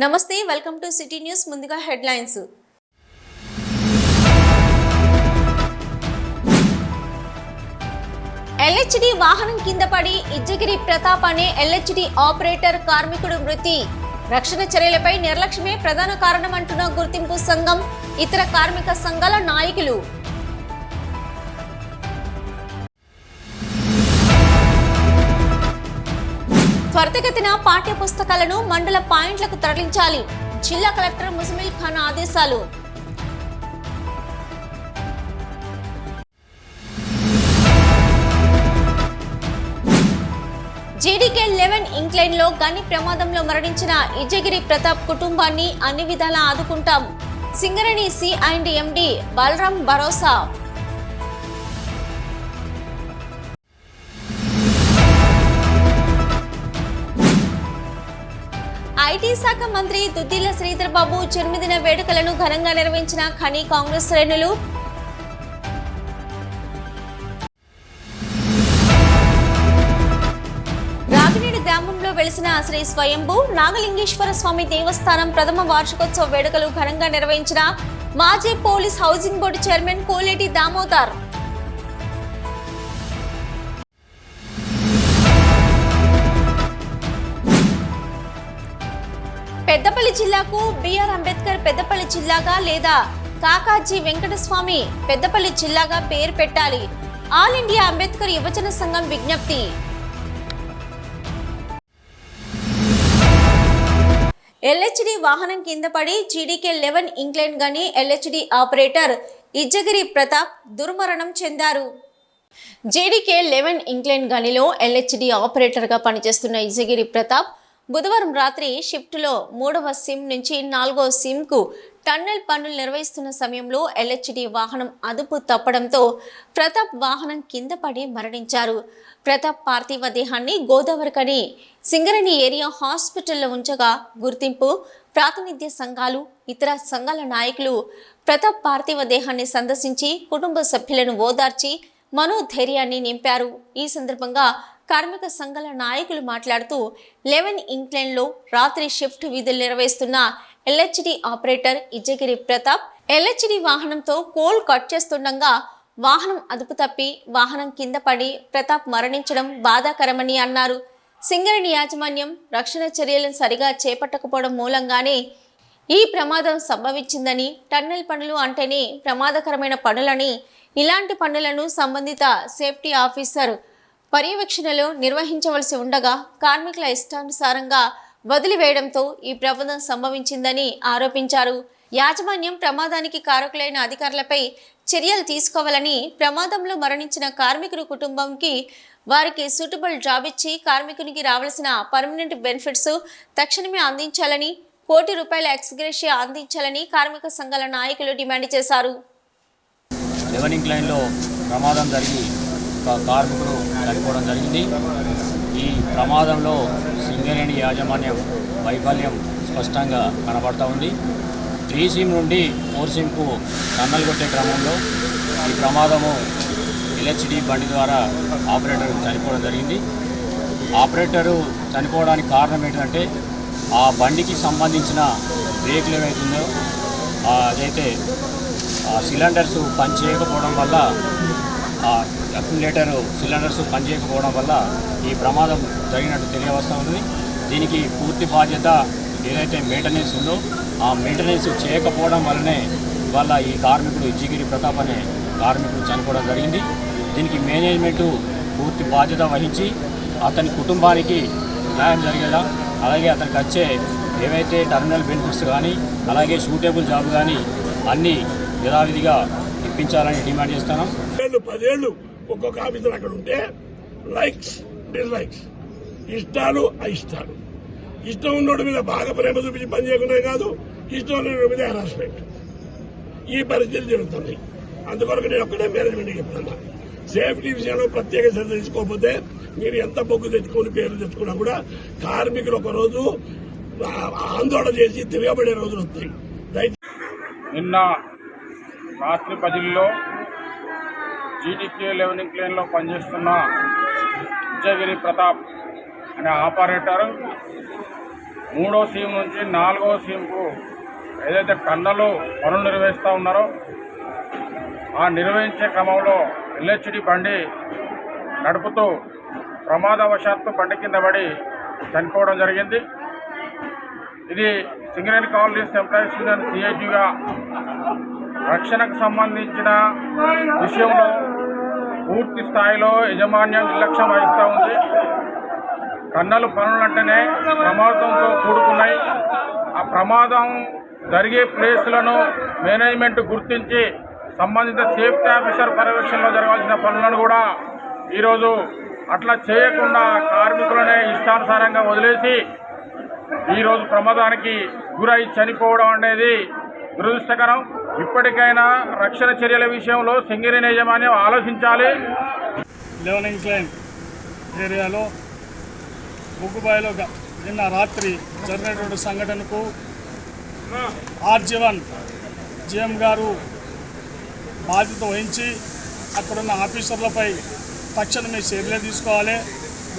నమస్తే, welcome to city news. ముందుగా headlines. ఎల్హెచ్డి వాహనం కింద పడి ఇజ్జగిరి ప్రతాప్ అనే ఎల్హెచ్డి ఆపరేటర్ కార్మికుడు మృతి. రక్షణ చర్యలపై నిర్లక్ష్యమే ప్రధాన కారణమంటున్న గుర్తింపు సంఘం, ఇతర కార్మిక సంఘాల నాయకులు. త్వరితగతిన పాఠ్య పుస్తకాలను మండల పాయింట్లకు తరలించాలి. జిల్లా కలెక్టర్ ముజమిల్ ఖాన్ ఆదేశాలు. GDK11 ఇంక్లైన్ లో గని ప్రమాదంలో మరణించిన ఇజ్జగిరి ప్రతాప్ కుటుంబాన్ని అన్ని విధాలా ఆదుకుంటాం. Singareni C&MD Balaram Bharosa. IT శాఖ మంత్రి దుద్దిల శ్రీధర్ బాబు జన్మదిన వేడుకలను ఘనంగా నిర్వహించిన ఖని కాంగ్రెస్ శ్రేణులు. రాగినేడు గ్రామంలో వెలిసిన శ్రీ స్వయంభూ నాగలింగేశ్వర స్వామి దేవస్థానం ప్రథమ వార్షికోత్సవ వేడుకలు ఘనంగా నిర్వహించిన మాజీ police housing board chairman Koleti Damodar. Peddapalli జిల్లాకు బిఆర్ అంబేద్కర్ పెద్దపల్లి జిల్లాగా లేదా కాకాజీ వెంకటస్వామి పెద్దపల్లి జిల్లాగా పేరు పెట్టాలి. ఆల్ ఇండియా అంబేద్కర్ యువజన సంఘం విజ్ఞప్తి. ఎల్హెచ్డి వాహనం కింద పడి GDK11 ఇంక్లైన్ గని ఎల్హెచ్డి ఆపరేటర్ ఇజ్జగిరి ప్రతాప్ దుర్మరణం చెందారు. GDK11 ఇంక్లైన్ గనిలో ఎల్హెచ్డి ఆపరేటర్గా పనిచేస్తున్న ఇజ్జగిరి ప్రతాప్ బుధవారం రాత్రి షిఫ్ట్లో 3వ సిమ్ నుంచి 4వ సిమ్కు టన్నెల్ పనులు నిర్వహిస్తున్న సమయంలో ఎల్హెచ్డి వాహనం అదుపు తప్పడంతో ప్రతాప్ వాహనం కింద పడి మరణించారు. ప్రతాప్ పార్థివ దేహాన్ని గోదావరికని సింగరేణి ఏరియా హాస్పిటల్లో ఉంచగా గుర్తింపు, ప్రాతినిధ్య సంఘాలు, ఇతర సంఘాల నాయకులు ప్రతాప్ పార్థివ దేహాన్ని సందర్శించి కుటుంబ సభ్యులను ఓదార్చి మనోధైర్యాన్ని నింపారు. ఈ సందర్భంగా కార్మిక సంఘాల నాయకులు మాట్లాడుతూ 11 ఇంక్లైన్లో రాత్రి షిఫ్ట్ విధులు నిర్వహిస్తున్న LHD operator Ijjagiri Pratap LHD వాహనంతో కోల్ కట్ చేస్తుండగా వాహనం అదుపు తప్పి వాహనం కింద పడి ప్రతాప్ మరణించడం బాధాకరమని అన్నారు. సింగరేణి యాజమాన్యం రక్షణ చర్యలను సరిగా చేపట్టకపోవడం మూలంగానే ఈ ప్రమాదం సంభవించిందని, టన్నెల్ పనులు అంటేనే ప్రమాదకరమైన పనులని, ఇలాంటి పనులను సంబంధిత సేఫ్టీ ఆఫీసర్ పర్యవేక్షణలో నిర్వహించవలసి ఉండగా కార్మికుల ఇష్టానుసారంగా వదిలివేయడంతో ఈ ప్రమాదం సంభవించిందని ఆరోపించారు. యాజమాన్యం ప్రమాదానికి కారకులైన అధికారులపై చర్యలు తీసుకోవాలని, ప్రమాదంలో మరణించిన కార్మికుడి కుటుంబంకి వారికి సూటబుల్ జాబ్ ఇచ్చి కార్మికునికి రావాల్సిన పర్మనెంట్ బెనిఫిట్స్ తక్షణమే అందించాలని, ₹1,00,00,000 ఎక్స్గ్రేషియా అందించాలని కార్మిక సంఘాల నాయకులు డిమాండ్ చేశారు. ప్రమాదం జరిగి కార్మికుడు చనిపోవడం జరిగింది. ఈ ప్రమాదంలో సింగరేణి యాజమాన్యం వైఫల్యం స్పష్టంగా కనబడతా ఉంది. 3 సిమ్ నుండి 4 సిమ్కు టన్నల్ కొట్టే క్రమంలో ఈ ప్రమాదము ఎల్హెచ్డి బండి ద్వారా ఆపరేటర్ చనిపోవడం జరిగింది. ఆపరేటరు చనిపోవడానికి కారణం ఏంటంటే ఆ బండికి సంబంధించిన బ్రేక్లు ఏమవుతుందో అదైతే సిలిండర్స్ పనిచేయకపోవడం వల్ల, అక్యుములేటర్ సిలిండర్స్ పనిచేయకపోవడం వల్ల ఈ ప్రమాదం జరిగినట్టు తెలియవస్తూ ఉంది. దీనికి పూర్తి బాధ్యత ఏదైతే మెయింటెనెన్స్ ఉందో ఆ మెయింటెనెన్స్ చేయకపోవడం వల్లనే ఇవాళ ఈ కార్మికుడు ఇజ్జగిరి ప్రతాప్ అనే కార్మికుడు చనిపోవడం జరిగింది. దీనికి మేనేజ్మెంటు పూర్తి బాధ్యత వహించి అతని కుటుంబానికి న్యాయం జరిగేలా, అలాగే అతనికి వచ్చే ఏవైతే టర్మినల్ బెనిఫిట్స్ కానీ అలాగే సూటబుల్ జాబ్ కానీ అన్నీ యథావిధిగా ఇప్పించాలని డిమాండ్ చేస్తున్నాం. 10 ఏళ్ళు ఒక్కొక్క ఆఫీసర్ అక్కడ ఉంటే లైక్స్ డిస్లైక్స్, ఇష్టాలు అయిష్టాలు, ఇష్టం ఉన్నోడి మీద బాగా ప్రేమ చూపించి పని చేయకుండా కాదు, ఇష్టం ఉన్న మీద హెరాస్మెంట్, ఈ పరిస్థితులు జరుగుతుంది. అందుకొరకు నేను ఒక్కడే మేనేజ్మెంట్కి చెప్తున్నా, సేఫ్టీ విషయంలో ప్రత్యేక శ్రద్ధ తీసుకోకపోతే మీరు ఎంత బొగ్గు తెచ్చుకొని పేర్లు తెచ్చుకున్నా కూడా కార్మికులు ఒక రోజు ఆందోళన చేసి తిరగబడే రోజులు వస్తాయి. నిన్న రాత్రి 10లో GDK11 ఇంక్లైన్లో పనిచేస్తున్న ఇజ్జగిరి ప్రతాప్ అనే ఆపరేటర్ 3వ సీమ్ నుంచి 4వ సీమ్కు ఏదైతే కన్నలు పనులు నిర్వహిస్తూ ఉన్నారో ఆ నిర్వహించే క్రమంలో ఎల్హెచ్డి బండి నడుపుతూ ప్రమాదవశాత్తు బండి కింద పడి చనిపోవడం జరిగింది. ఇది సింగరేణి కాలనీస్ ఎంప్లాయీస్ యూనియన్ సిఐటిగా రక్షణకు సంబంధించిన విషయంలో పూర్తి స్థాయిలో యాజమాన్యం నిర్లక్ష్యం వహిస్తూ ఉంది. కన్నలు పనులంటేనే ప్రమాదంతో కూడుకున్నాయి. ఆ ప్రమాదం జరిగే ప్లేస్లను మేనేజ్మెంట్ గుర్తించి సంబంధిత సేఫ్టీ ఆఫీసర్ పర్యవేక్షణలో జరగాల్సిన పనులను కూడా ఈరోజు అట్లా చేయకుండా కార్మికులనే ఇష్టానుసారంగా వదిలేసి ఈరోజు ప్రమాదానికి గురై చనిపోవడం అనేది దురదృష్టకరం. ఇప్పటికైనా రక్షణ చర్యల విషయంలో సింగరేణి యాజమాన్యం ఆలోచించాలి. 11 ఇంక్లైన్ ఏరియాలో బొగ్గుబాయిలో నిన్న రాత్రి జరిగినటువంటి సంఘటనకు ఆర్జీవన్ జిఎం గారు బాధ్యత వహించి అక్కడున్న ఆఫీసర్లపై తక్షణమే చర్యలు తీసుకోవాలి.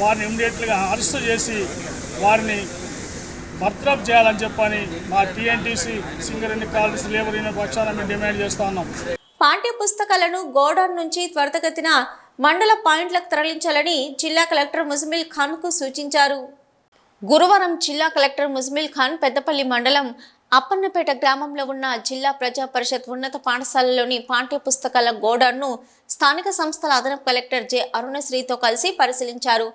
వారిని ఇమ్మీడియట్గా అరెస్ట్ చేసి వారిని బర్తరఫ్ చేయాలని చెప్పని మా TNTC Singareni colonies labour union పక్షాన మేము డిమాండ్ చేస్తా ఉన్నాం. పాఠ్య పుస్తకాలను గోడౌన్ నుంచి త్వరితగతిన మండల పాయింట్లకు తరలించాలని జిల్లా కలెక్టర్ ముజమిల్ ఖాన్కు సూచించారు. గురువారం జిల్లా కలెక్టర్ ముజమిల్ ఖాన్ పెద్దపల్లి మండలం అప్పన్నపేట గ్రామంలో ఉన్న జిల్లా ప్రజా పరిషత్ ఉన్నత పాఠశాలలోని పాఠ్య పుస్తకాల గోడౌన్ను స్థానిక సంస్థల అదనపు కలెక్టర్ జె అరుణశ్రీతో కలిసి పరిశీలించారు.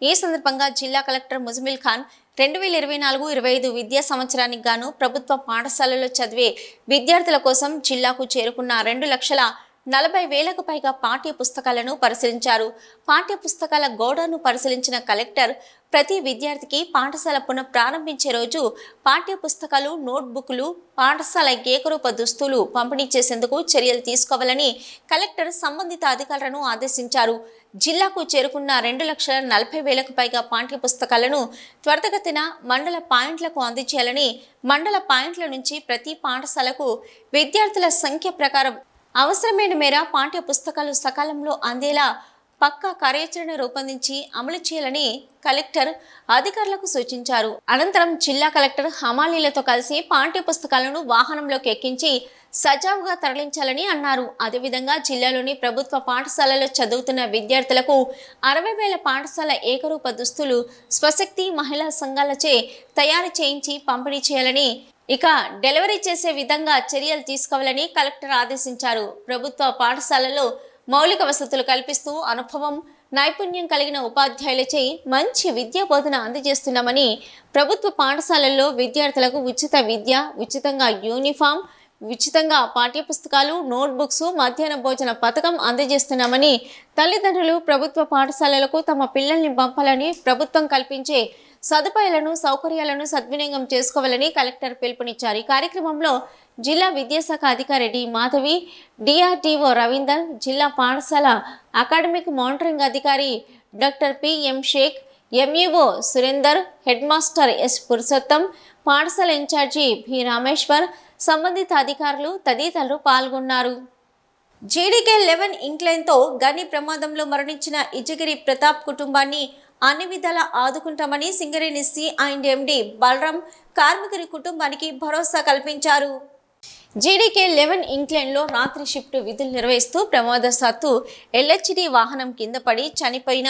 ఈ సందర్భంగా జిల్లా కలెక్టర్ ముజమిల్ ఖాన్ 2024-25 విద్యా సంవత్సరానికి గాను ప్రభుత్వ పాఠశాలలో చదివే విద్యార్థుల కోసం జిల్లాకు చేరుకున్న 2,40,000కు పైగా పాఠ్య పుస్తకాలను పరిశీలించారు. పాఠ్య పుస్తకాల గోడౌన్ను పరిశీలించిన కలెక్టర్ ప్రతి విద్యార్థికి పాఠశాల పునః ప్రారంభించే రోజు పాఠ్య పుస్తకాలు, నోట్బుక్లు, పాఠశాల ఏకరూప దుస్తులు పంపిణీ చేసేందుకు చర్యలు తీసుకోవాలని కలెక్టర్ సంబంధిత అధికారులను ఆదేశించారు. జిల్లాకు చేరుకున్న 2,40,000కు పైగా పాఠ్య పుస్తకాలను త్వరితగతిన మండల పాయింట్లకు అందజేయాలని, మండల పాయింట్ల నుంచి ప్రతి పాఠశాలకు విద్యార్థుల సంఖ్య ప్రకారం అవసరమైన మేర పాఠ్య పుస్తకాలు సకాలంలో అందేలా పక్కా కార్యాచరణ రూపొందించి అమలు చేయాలని కలెక్టర్ అధికారులకు సూచించారు. అనంతరం జిల్లా కలెక్టర్ హమాలీలతో కలిసి పాఠ్య పుస్తకాలను వాహనంలోకి ఎక్కించి సజావుగా తరలించాలని అన్నారు. అదేవిధంగా జిల్లాలోని ప్రభుత్వ పాఠశాలలో చదువుతున్న విద్యార్థులకు 60,000 పాఠశాల ఏకరూప దుస్తులు స్వశక్తి మహిళా సంఘాలచే తయారు చేయించి పంపిణీ చేయాలని, ఇక డెలివరీ చేసే విధంగా చర్యలు తీసుకోవాలని కలెక్టర్ ఆదేశించారు. ప్రభుత్వ పాఠశాలలో మౌలిక వసతులు కల్పిస్తూ అనుభవం, నైపుణ్యం కలిగిన ఉపాధ్యాయులచే మంచి విద్యా బోధన అందజేస్తున్నామని, ప్రభుత్వ పాఠశాలల్లో విద్యార్థులకు ఉచిత విద్య, ఉచితంగా యూనిఫామ్, ఉచితంగా పాఠ్యపుస్తకాలు, నోట్బుక్స్, మధ్యాహ్న భోజన పథకం అందజేస్తున్నామని, తల్లిదండ్రులు ప్రభుత్వ పాఠశాలలకు తమ పిల్లల్ని పంపాలని, ప్రభుత్వం కల్పించే సదుపాయాలను, సౌకర్యాలను సద్వినియోగం చేసుకోవాలని కలెక్టర్ పిలుపునిచ్చారు. ఈ కార్యక్రమంలో జిల్లా విద్యాశాఖ అధికారి డి మాధవి, డిఆర్డీఓ రవీందర్, జిల్లా పాఠశాల అకాడమిక్ మానిటరింగ్ అధికారి doctor PM Shaik, MEO Surender, head master S Purushottam, పాఠశాల ఇన్ఛార్జి బి రామేశ్వర్, సంబంధిత అధికారులు తదితరులు పాల్గొన్నారు. జీడీకే 11 ఇంక్లైన్తో గని ప్రమాదంలో మరణించిన ఇజగిరి ప్రతాప్ కుటుంబాన్ని అన్ని విధాలా ఆదుకుంటామని సింగరేణి సి&ఎండి బలరాం కార్మికుని కుటుంబానికి భరోసా కల్పించారు. జీడీకే 11 ఇంక్లైన్లో రాత్రి షిఫ్ట్ విధులు నిర్వహిస్తూ ప్రమాదవశాత్తు ఎల్హెచ్డి వాహనం కింద పడి చనిపోయిన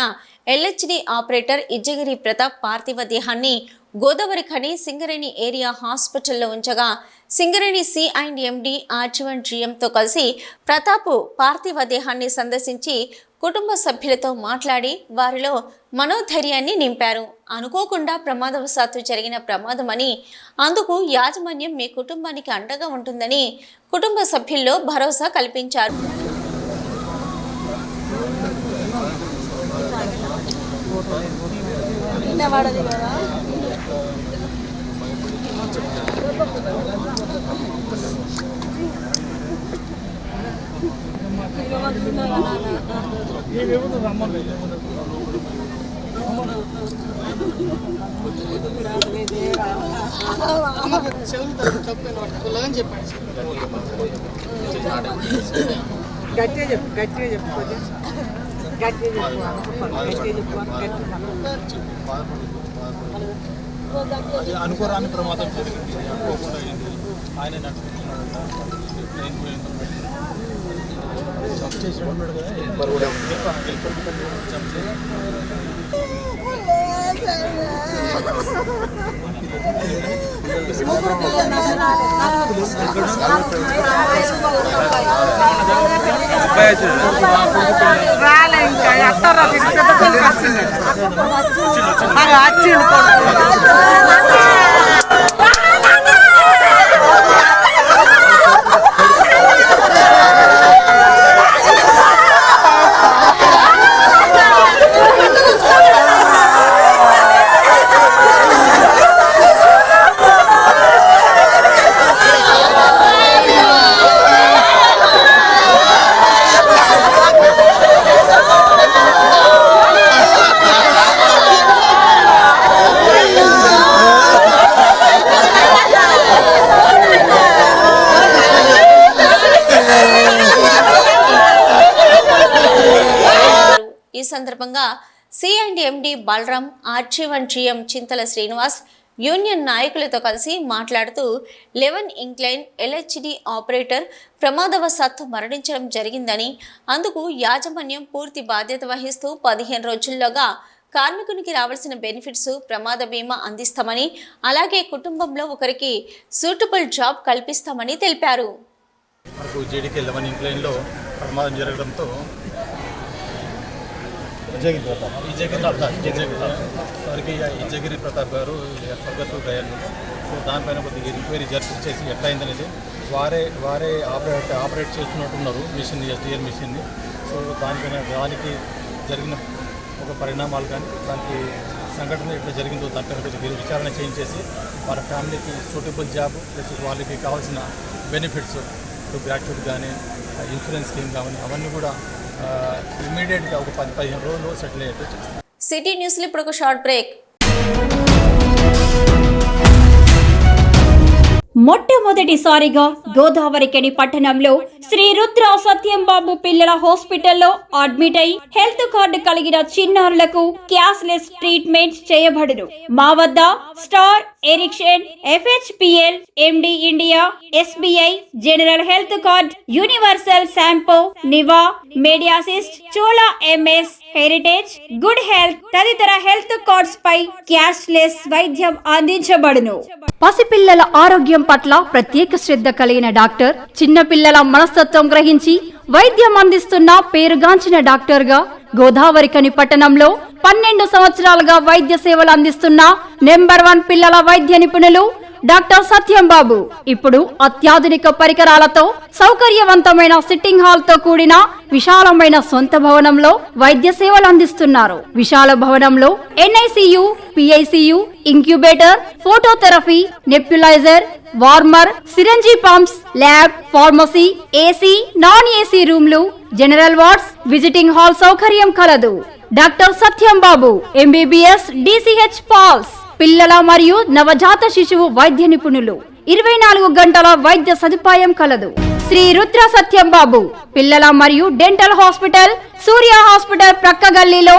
ఎల్హెచ్డి ఆపరేటర్ ఇజ్జగిరి ప్రతాప్ పార్థివ దేహాన్ని గోదావరి ఖని సింగరేణి ఏరియా హాస్పిటల్లో ఉంచగా సింగరేణి సి&ఎండి ఆర్జీవన్ జిఎంతో కలిసి ప్రతాప్ పార్థివ దేహాన్ని సందర్శించి కుటుంబ సభ్యులతో మాట్లాడి వారిలో మనోధైర్యాన్ని నింపారు. అనుకోకుండా ప్రమాదవశాత్తు జరిగిన ప్రమాదమని, అందుకు యాజమాన్యం మీ కుటుంబానికి అండగా ఉంటుందని కుటుంబ సభ్యుల్లో భరోసా కల్పించారు. గట్టిగా చెప్పు, గట్టిగా చెప్పు, గట్టిగా చెప్పు, గట్టిగా చెప్పు. అది అనుకోరాని ప్రమాదం జరిగింది. అనుకోకుండా అయింది. ఆయన నడుపుతున్నాడంట. ట్రైన్ పోయిందో జంప్ చేసి ఉన్నాడు కదా, హెల్పర్ కూడా జంప్ చేసి రాలే ఇంకా అట్టారా ఈ సందర్భంగా సిఐండి బలరాం, ఆర్జీవన్ జీఎం చింతల శ్రీనివాస్ యూనియన్ నాయకులతో కలిసి మాట్లాడుతూ 11 ఇంక్లైన్ ఎల్హెచ్డి ఆపరేటర్ ప్రమాదవశాత్తు మరణించడం జరిగిందని, అందుకు యాజమాన్యం పూర్తి బాధ్యత వహిస్తూ 15 రోజుల్లోగా కార్మికునికి రావాల్సిన బెనిఫిట్స్, ప్రమాద బీమా అందిస్తామని, అలాగే కుటుంబంలో ఒకరికి సూటబుల్ జాబ్ కల్పిస్తామని తెలిపారు. జీడీకే 11 ఇంక్లైన్లో ప్రమాదం జరగడంతో ఇజగిరి ప్రతాప్ గారు స్వర్గతు దయాలు. సో దానిపైన కొద్దిగా ఎంక్వైరీ చేసి ఎట్లా అయిందనేది వారే ఆపరేట్ చేస్తున్నట్టున్నారు మిషన్, ఎస్డిఎల్ మిషన్ని. సో దానికి జరిగిన ఒక పరిణామాలు కానీ, దానికి సంఘటన ఎట్లా జరిగిందో దానిపైన కొద్దిగా విచారణ చేయించేసి వాళ్ళ ఫ్యామిలీకి సూటబుల్ జాబ్ ప్లస్ వాళ్ళకి కావాల్సిన బెనిఫిట్స్, గ్రాట్యుటీ కానీ, ఇన్సూరెన్స్ స్కీమ్ కానీ అవన్నీ కూడా ఇమ్మీడియట్గా ఒక 10-15 రోజుల్లో సెటిల్ అయ్యేట్టు చేస్తాం. సిటీ న్యూస్లో ఇప్పుడు ఒక షార్ట్ బ్రేక్. మొట్టమొదటిసారిగా గోదావరికని పట్టణంలో శ్రీ రుద్ర సత్యంబాబు పిల్లల హాస్పిటల్లో అడ్మిట్ అయి హెల్త్ కార్డు కలిగిన చిన్నారులకు క్యాష్లెస్ ట్రీట్మెంట్ చేయబడును. మా వద్ద Star, Ericson, FHPL, MD India, SBI, general health card, Universal Sompo, Niva, Medi Assist, Chola MS, Heritage, good health తదితర హెల్త్ కార్డ్స్ పై క్యాష్లెస్ వైద్యం అందించబడును. పసిపిల్లల ఆరోగ్యం పట్ల ప్రత్యేక శ్రద్ధ కలిగిన డాక్టర్, చిన్న పిల్లల మనస్తత్వం గ్రహించి వైద్యం అందిస్తున్న పేరుగాంచిన డాక్టర్ గా గోదావరికని పట్టణంలో 12 సంవత్సరాలుగా వైద్య సేవలు అందిస్తున్న నంబర్ 1 పిల్లల వైద్య నిపుణులు డాక్టర్ సత్యంబాబు ఇప్పుడు అత్యాధునిక పరికరాలతో సౌకర్యవంతమైన సిట్టింగ్ హాల్ తో కూడిన విశాలమైన సొంత భవనంలో వైద్య సేవలు అందిస్తున్నారు. విశాల భవనంలో NICU, PICU, incubator, phototherapy, nebulizer, warmer, syringe pumps, lab, pharmacy, AC, non AC రూమ్లు, జనరల్ వార్డ్స్, విజిటింగ్ హాల్ సౌకర్యం కలదు. డాక్టర్ సత్యంబాబు MBBS, DCH పాల్స్, పిల్లల మరియు నవజాత శిశువు వైద్య నిపుణులు, 24 గంటల వైద్య సదుపాయం కలదు. శ్రీ రుద్ర సత్యంబాబు పిల్లల మరియు డెంటల్ హాస్పిటల్, సూర్య హాస్పిటల్ ప్రక్క గల్లీలో,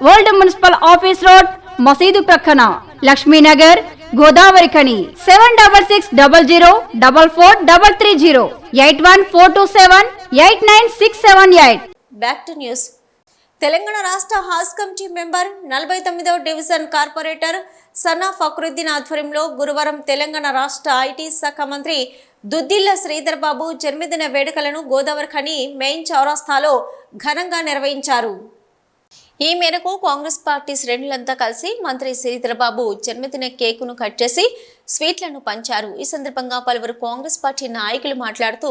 ఓల్డ్ మున్సిపల్ ఆఫీస్ రోడ్, మసీదు ప్రక్కన, Lakshminagar, Godavarikhani. 7600004430, 8142789678. Back to news. Telangana రాష్ట్ర హాజ్ కమిటీ మెంబర్ 49వ డివిజన్ కార్పొరేటర్ సన్నా ఫక్రుద్దీన్ ఆధ్వర్యంలో గురువారం తెలంగాణ రాష్ట్ర IT శాఖ మంత్రి దుద్దిల్ల శ్రీధర్ బాబు జన్మదిన వేడుకలను గోదావరిఖని మెయిన్ చౌరస్తాలో ఘనంగా నిర్వహించారు. ఈ మేరకు కాంగ్రెస్ పార్టీ శ్రేణులంతా కలిసి మంత్రి శ్రీధర్ బాబు జన్మదిన కేకును కట్ చేసి స్వీట్లను పంచారు. ఈ సందర్భంగా పలువురు కాంగ్రెస్ పార్టీ నాయకులు మాట్లాడుతూ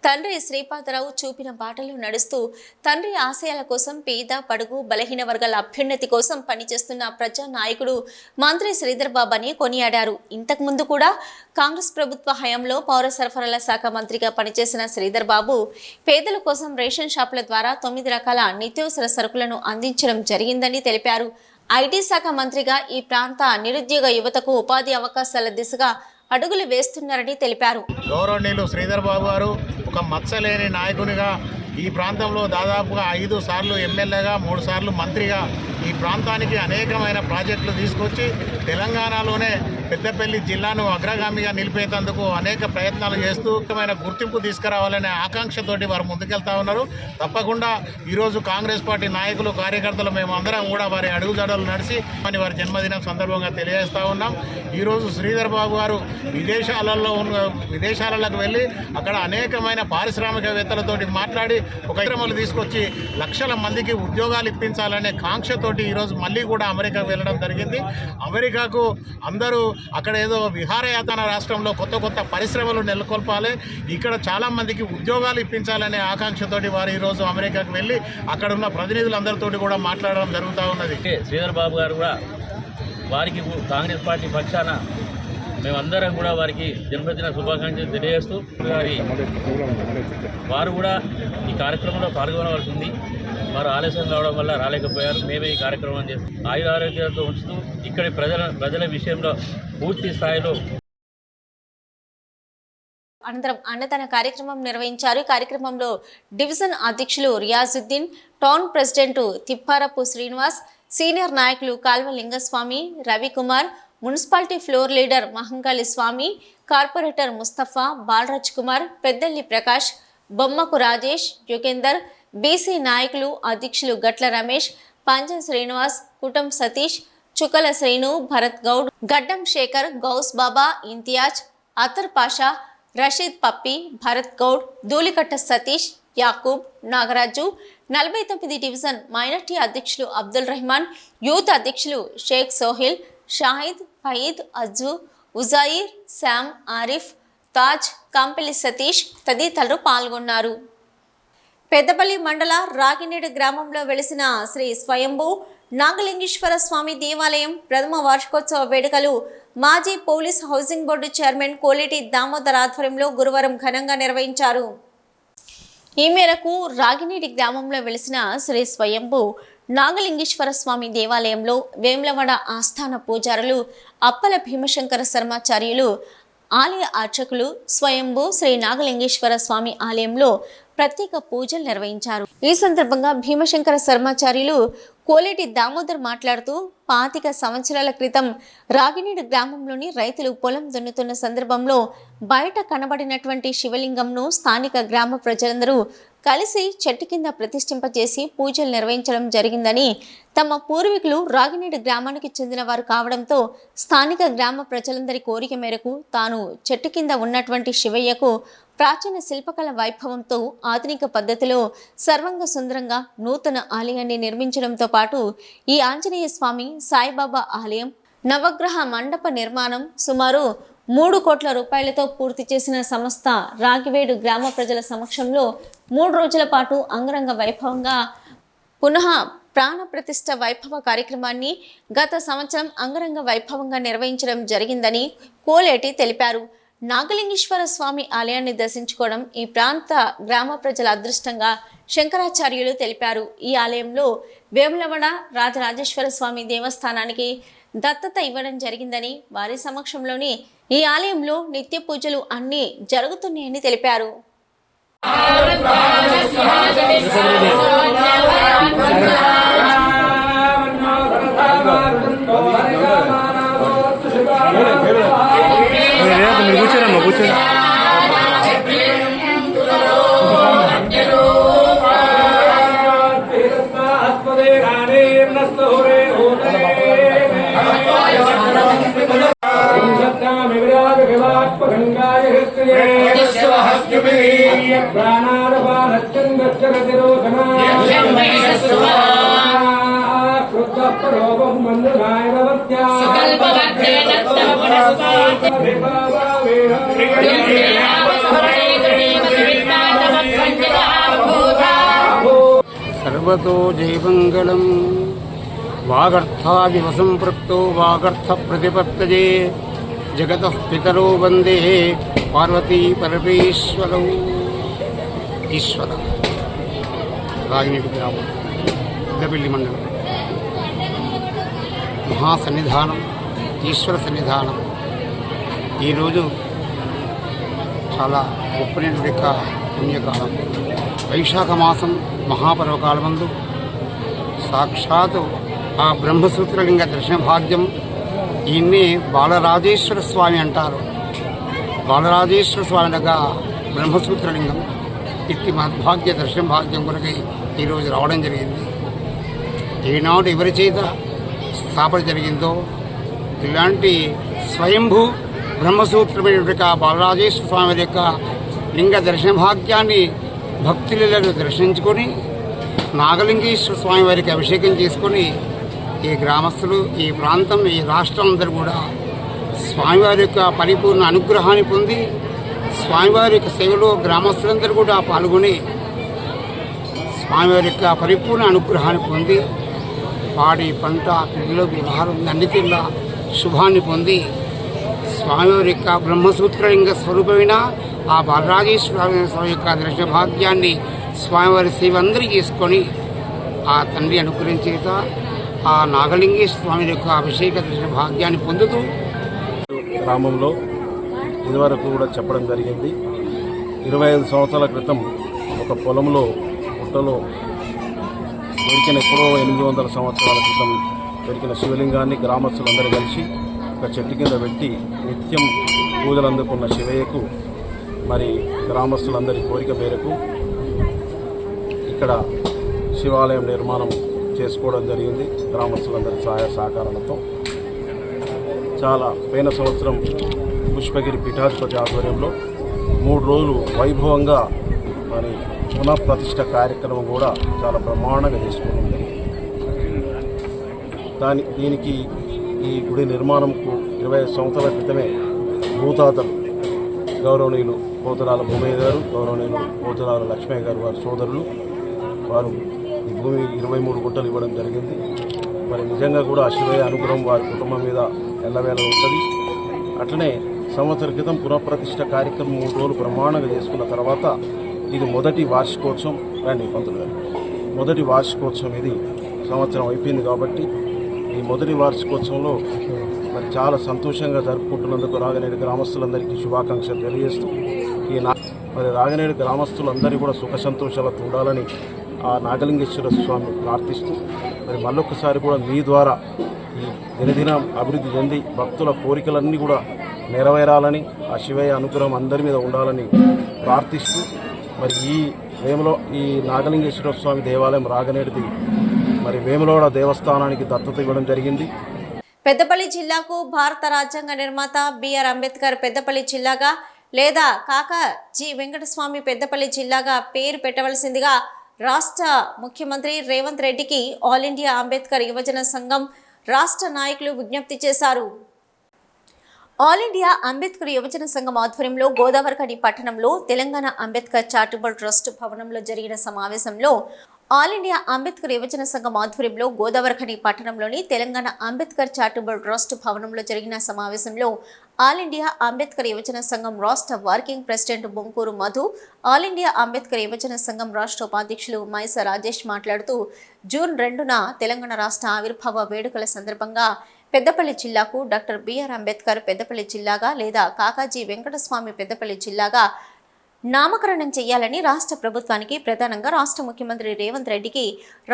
తండ్రి శ్రీపాదరావు చూపిన బాటలో నడుస్తూ తండ్రి ఆశయాల కోసం పేద, బడుగు, బలహీన వర్గాల అభ్యున్నతి కోసం పనిచేస్తున్న ప్రజా నాయకుడు మంత్రి శ్రీధర్ బాబు అని కొనియాడారు. ఇంతకుముందు కూడా కాంగ్రెస్ ప్రభుత్వ హయాంలో పౌర సరఫరాల శాఖ మంత్రిగా పనిచేసిన శ్రీధర్ బాబు పేదల కోసం రేషన్ షాపుల ద్వారా 9 రకాల నిత్యావసర సరుకులను అందించడం జరిగిందని తెలిపారు. IT శాఖ మంత్రిగా ఈ ప్రాంత నిరుద్యోగ యువతకు ఉపాధి అవకాశాల దిశగా అడుగులు వేస్తున్నారని తెలిపారు. గౌరవనీయులు శ్రీధర్ బాబు గారు ఒక మచ్చలేని నాయకునిగా ఈ ప్రాంతంలో దాదాపుగా 5 సార్లు ఎమ్మెల్యేగా 3 సార్లు మంత్రిగా ఈ ప్రాంతానికి అనేకమైన ప్రాజెక్టులు తీసుకొచ్చి తెలంగాణలోనే పెద్దపల్లి జిల్లాను అగ్రగామిగా నిలిపేందుకు అనేక ప్రయత్నాలు చేస్తూ ముఖ్యమైన గుర్తింపు తీసుకురావాలనే ఆకాంక్షతోటి వారు ముందుకెళ్తా ఉన్నారు. తప్పకుండా ఈరోజు కాంగ్రెస్ పార్టీ నాయకులు కార్యకర్తలు మేము అందరం కూడా వారి అడుగుజాడలు నడిచి వారి జన్మదినం సందర్భంగా తెలియజేస్తూ ఉన్నాం. ఈరోజు శ్రీధర్ బాబు గారు విదేశాలకు వెళ్ళి అక్కడ అనేకమైన పారిశ్రామికవేత్తలతోటి మాట్లాడి ఒక కార్యక్రమాలు తీసుకొచ్చి లక్షల మందికి ఉద్యోగాలు ఇప్పించాలనే కాంక్షతోటి ఈరోజు మళ్ళీ కూడా అమెరికాకు వెళ్ళడం జరిగింది. అమెరికాకు అందరూ అక్కడ ఏదో విహారయాతన రాష్ట్రంలో కొత్త పరిశ్రమలు నెలకొల్పాలి, ఇక్కడ చాలామందికి ఉద్యోగాలు ఇప్పించాలనే ఆకాంక్షతోటి వారు ఈరోజు అమెరికాకు వెళ్ళి అక్కడ ఉన్న ప్రతినిధులందరితోటి కూడా మాట్లాడడం జరుగుతూ ఉన్నది. శ్రీధర్ బాబు గారు కూడా వారికి కాంగ్రెస్ పార్టీ పక్షాన మేమందరం కూడా వారికి జన్మదిన శుభాకాంక్షలు తెలియజేస్తూ వారు కూడా ఈ కార్యక్రమంలో పాల్గొనవలసి ఉంది. వారు ఆలస్యం కావడం వల్ల రాలేకపోయారు. మేమే ఈ కార్యక్రమం చేస్తాం. ఆరోగ్యాలతో ఉంచుతూ ఇక్కడి ప్రజల విషయంలో పూర్తి స్థాయిలో అనంతరం అన్నదాన కార్యక్రమం నిర్వహించారు. ఈ కార్యక్రమంలో డివిజన్ అధ్యక్షులు Riyazuddin, town president Thipparapu Srinivas, senior నాయకులు Kalva Lingaswamy, Ravikumar, municipality floor leader Mahankali Swamy, corporator Mustafa, Balaraj Kumar, Peddalli Prakash, Bommaku Rajesh, Yugender, BC నాయకులు అధ్యక్షులు గట్ల రమేష్, పంజ శ్రీనివాస్, కుటం సతీష్, చుకల శ్రీను, భరత్ గౌడ్, గడ్డం శేఖర్, గౌస్ బాబా, ఇంతియాజ్, అతర్ పాషా, రషీద్ పప్పి, భరత్ గౌడ్, ధూళికట్ట సతీష్, యాకూబ్, నాగరాజు, 49 డివిజన్ మైనార్టీ అధ్యక్షులు అబ్దుల్ రెహమాన్, యూత్ అధ్యక్షులు షేక్ సోహిల్, షాహిద్, ఫయీద్, అజ్జు, ఉజాయిర్, శామ్, ఆరిఫ్, తాజ్, కంపెలి సతీష్ తదితరులు పాల్గొన్నారు. పెద్దపల్లి మండల రాగినేడు గ్రామంలో వెలిసిన శ్రీ స్వయంభూ నాగలింగేశ్వర స్వామి దేవాలయం ప్రథమ వార్షికోత్సవ వేడుకలు మాజీ police housing board chairman Koleti Damodar ఆధ్వర్యంలో గురువారం ఘనంగా నిర్వహించారు. ఈ మేరకు రాగినేడి గ్రామంలో వెలిసిన శ్రీ స్వయంభూ నాగలింగేశ్వర స్వామి దేవాలయంలో వేములవాడ ఆస్థాన పూజారులు అప్పల భీమశంకర శర్మాచార్యులు, ఆలయ అర్చకులు స్వయంభూ శ్రీ నాగలింగేశ్వర స్వామి ఆలయంలో ప్రత్యేక పూజలు నిర్వహించారు. ఈ సందర్భంగా భీమశంకర శర్మాచార్యులు కోలేటి దామోదర్ మాట్లాడుతూ 25 సంవత్సరాల క్రితం రాగినేడు గ్రామంలోని రైతులు పొలం దున్నుతున్న సందర్భంలో బయట కనబడినటువంటి శివలింగంను స్థానిక గ్రామ ప్రజలందరూ కలిసి చెట్టు కింద ప్రతిష్ఠింపజేసి పూజలు నిర్వహించడం జరిగిందని, తమ పూర్వీకులు రాగినేడు గ్రామానికి చెందిన వారు కావడంతో స్థానిక గ్రామ ప్రజలందరి కోరిక మేరకు తాను చెట్టు కింద ఉన్నటువంటి శివయ్యకు ప్రాచీన శిల్పకళ వైభవంతో ఆధునిక పద్ధతిలో సర్వంగ సుందరంగా నూతన ఆలయాన్ని నిర్మించడంతో పాటు ఈ ఆంజనేయ స్వామి, సాయిబాబా ఆలయం, నవగ్రహ మండప నిర్మాణం సుమారు 3 కోట్ల రూపాయలతో పూర్తి చేసిన సంస్థ రాగివేడు గ్రామ ప్రజల సమక్షంలో 3 రోజుల పాటు అంగరంగ వైభవంగా పునః ప్రాణ ప్రతిష్ఠ వైభవ కార్యక్రమాన్ని గత సంవత్సరం అంగరంగ వైభవంగా నిర్వహించడం జరిగిందని కోలేటి తెలిపారు. నాగలింగేశ్వర స్వామి ఆలయాన్ని దర్శించుకోవడం ఈ ప్రాంత గ్రామ ప్రజల అదృష్టంగా శంకరాచార్యులు తెలిపారు. ఈ ఆలయంలో వేములవాడ రాజరాజేశ్వర స్వామి దేవస్థానానికి దత్తత ఇవ్వడం జరిగిందని, వారి సమక్షంలోని ఈ ఆలయంలో నిత్య పూజలు అన్నీ జరుగుతున్నాయని తెలిపారు. सर्वतो जयमंगलम वागर्थादिव संपृक्तो वागर्थ प्रतिपत्तये जगतः पितरो वंदे पार्वती परमेश्वरौ ఈశ్వర రాగినేడు గ్రామం పెద్దపల్లి మండలం మహాసన్నిధానం ఈశ్వర సన్నిధానం. ఈరోజు చాలా గొప్పనైన పుణ్యకాలం. వైశాఖ మాసం మహాపర్వకాలమందు సాక్షాత్ ఆ బ్రహ్మసూత్రలింగ దర్శన భాగ్యం ఈయన్నే బాలరాజేశ్వర స్వామి అంటారు. బాలరాజేశ్వర స్వామి దగ్గర బ్రహ్మసూత్రలింగం ఇట్టి మద్భాగ్య దర్శన భాగ్యం కొరకై ఈరోజు రావడం జరిగింది. ఈనాడు ఎవరి చేత స్థాపన జరిగిందో ఇలాంటి స్వయంభూ బ్రహ్మసూత్రమైన బాలరాజేశ్వర స్వామి యొక్క లింగ దర్శన భాగ్యాన్ని భక్తులను దర్శించుకొని నాగలింగేశ్వర స్వామి వారికి అభిషేకం చేసుకొని ఈ గ్రామస్తులు, ఈ ప్రాంతం, ఈ రాష్ట్రం అందరూ కూడా స్వామివారి యొక్క పరిపూర్ణ అనుగ్రహాన్ని పొంది స్వామివారి యొక్క సేవలో గ్రామస్తులందరూ కూడా పాల్గొని స్వామివారి యొక్క పరిపూర్ణ అనుగ్రహాన్ని పొంది పాడి పంట పిల్లలు వ్యవహారం అన్నిటిల్ల శుభాన్ని పొంది స్వామివారి యొక్క బ్రహ్మసూత్రలింగ స్వరూపమైన ఆ బాలరాజేశ్వర స్వామి యొక్క దర్శన భాగ్యాన్ని స్వామివారి సేవ అందరూ చేసుకొని ఆ తండ్రి అనుగ్రహించేత ఆ నాగలింగేశ్వర స్వామి యొక్క అభిషేక దర్శన భాగ్యాన్ని పొందుతూ గ్రామంలో ఇదివరకు కూడా చెప్పడం జరిగింది. 25 సంవత్సరాల క్రితం ఒక పొలంలో పుట్టలో దొరికిన ఎప్పుడో 800 సంవత్సరాల క్రితం దొరికిన శివలింగాన్ని గ్రామస్తులందరూ కలిసి ఒక చెట్టు కింద పెట్టి నిత్యం పూజలు అందుకున్న శివయ్యకు మరి గ్రామస్తులందరి కోరిక మేరకు ఇక్కడ శివాలయం నిర్మాణం చేసుకోవడం జరిగింది. గ్రామస్తులందరి సహాయ సహకారాలతో చాలా పోయిన సంవత్సరం పుష్పగిరి పీఠాధిపతి ఆధ్వర్యంలో 3 రోజులు వైభవంగా మరి పునఃప్రతిష్ఠ కార్యక్రమం కూడా చాలా బ్రహ్మాండంగా చేసుకోవడం జరిగింది. దీనికి ఈ గుడి నిర్మాణంకు 25 సంవత్సరాల క్రితమే భూతాతలు గౌరవనీయులు పోతరాల భూమయ్య గారు, గౌరవనీయులు పోతరాల లక్ష్మయ్య గారు వారి సోదరులు వారు ఈ భూమి 23 గుంటలు ఇవ్వడం జరిగింది. మరి నిజంగా కూడా ఆ శివయ్య అనుగ్రహం వారి కుటుంబం మీద ఎల్లవేళ ఉంటుంది. అట్లనే సంవత్సరం క్రితం పునఃప్రతిష్ఠ కార్యక్రమం 3 రోజులు బ్రహ్మాండంగా చేసుకున్న తర్వాత ఇది మొదటి వార్షికోత్సవం పంతులు గారు మొదటి వార్షికోత్సవం ఇది సంవత్సరం అయిపోయింది కాబట్టి ఈ మొదటి వార్షికోత్సవంలో మరి చాలా సంతోషంగా జరుపుకుంటున్నందుకు రాగనేడు గ్రామస్తులందరికీ శుభాకాంక్షలు తెలియజేస్తూ మరి రాగనేడు గ్రామస్తులందరికీ కూడా సుఖ సంతోషాలతో ఉండాలని ఆ నాగలింగేశ్వర స్వామిని ప్రార్థిస్తూ మరి మళ్ళొక్కసారి కూడా మీ ద్వారా ఈ దినదినం అభివృద్ధి చెంది భక్తుల కోరికలన్నీ కూడా నెరవేరాలని ఆ శివయ్య అనుగ్రహం అందరి మీద ఉండాలని ప్రార్థిస్తూ మరి ఈ నాగలింగేశ్వర స్వామి దేవాలయం రాగనేటిది మరి వేములవాడ దేవస్థానానికి దత్తత ఇవ్వడం జరిగింది. పెద్దపల్లి జిల్లాకు భారత రాజ్యాంగ నిర్మాత బిఆర్ అంబేద్కర్ పెద్దపల్లి జిల్లాగా లేదా కాకా జి వెంకటస్వామి పెద్దపల్లి జిల్లాగా పేరు పెట్టవలసిందిగా రాష్ట్ర ముఖ్యమంత్రి రేవంత్ రెడ్డికి ఆల్ ఇండియా అంబేద్కర్ యువజన సంఘం రాష్ట్ర నాయకులు విజ్ఞప్తి చేశారు. ఆల్ ఇండియా అంబేద్కర్ యువజన సంఘం ఆధ్వర్యంలో గోదావరిఖని పట్టణంలో తెలంగాణ అంబేద్కర్ చారిటబుల్ ట్రస్ట్ భవనంలో జరిగిన సమావేశంలో ఆల్ ఇండియా అంబేద్కర్ యువజన సంఘం ఆధ్వర్యంలో గోదావరిఖని పట్టణంలోని తెలంగాణ అంబేద్కర్ చారిటబుల్ ట్రస్ట్ భవనంలో జరిగిన సమావేశంలో ఆల్ ఇండియా అంబేద్కర్ యువజన సంఘం రాష్ట్ర working president Bonkuru Madhu, all India Ambedkar యువజన సంఘం రాష్ట్ర ఉపాధ్యక్షులు మైస రాజేష్ మాట్లాడుతూ జూన్ 2న తెలంగాణ రాష్ట్ర ఆవిర్భావ వేడుకల సందర్భంగా పెద్దపల్లి జిల్లాకు డాక్టర్ బిఆర్ అంబేద్కర్ పెద్దపల్లి జిల్లాగా లేదా కాకాజీ వెంకటస్వామి పెద్దపల్లి జిల్లాగా నామకరణం చేయాలని రాష్ట్ర ప్రభుత్వానికి ప్రధానంగా రాష్ట్ర ముఖ్యమంత్రి రేవంత్ రెడ్డికి